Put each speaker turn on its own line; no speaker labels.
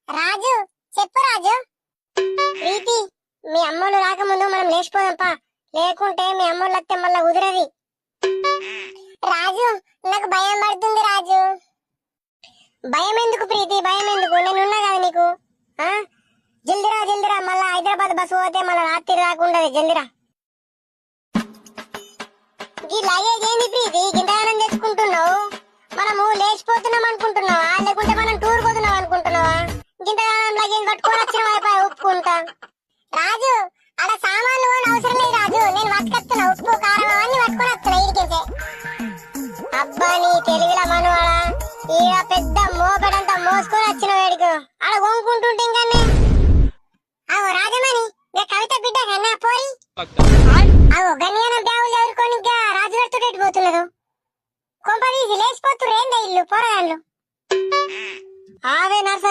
రాజు చెప్పు రాజు. ప్రీతి మీ అమ్మోళ్ళు రాకముందు మనం లేచిపోదాంపా, లేకుంటే మీ అమ్మోళ్ళు వస్తే మళ్ళా కుదరది. రాజు నాకు భయం పడుతుంది రాజు. భయం ఎందుకు ప్రీతి, భయం ఎందుకు, నేనున్నా కదా నీకు. జల్దిరా జల్దిరా, మళ్ళా హైదరాబాద్ బస్సు పోతే మళ్ళా రాత్రి రాకుండదు, జల్దిరా. ఈ లగేజ్ ఏంది ప్రీతి గింతగానం తెచ్చుకుంటున్నావు? మనము లేచిపోతున్నాం అనుకుంటున్నావా, లేకుంటే మనం టూర్ పోతున్నాం అనుకుంటున్నావా? గింతగానం లగేజ్ కట్టుకొని వచ్చిన వైపు ఒప్పుకుంటా. రాజు అక్కడ సామాన్లు అని అవసరం లేదు రాజు, నేను పట్టుకొస్తున్నా, ఉప్పు కారం అవన్నీ పట్టుకొని వస్తున్నా ఇడికించే. అబ్బా నీ తెలుగుల మనవాడా, ఈడ పెద్ద మోపెడంతా మోసుకొని వచ్చిన వేడికి ఆడ కొనుక్కుంటుంటే ఇంకానే. అవో రాజమణి, నేను కవిత బిడ్డ కన్నా పోరి. అవో గన్యానం బ్యాగులు ఎవరుకొని ఇంకా రాజు పెడుతుంటే పోతున్నారు. కొంపదీసి లేచిపోతున్నారు ఏందా ఇల్లు పోరగాళ్ళు. ఆవే నర్స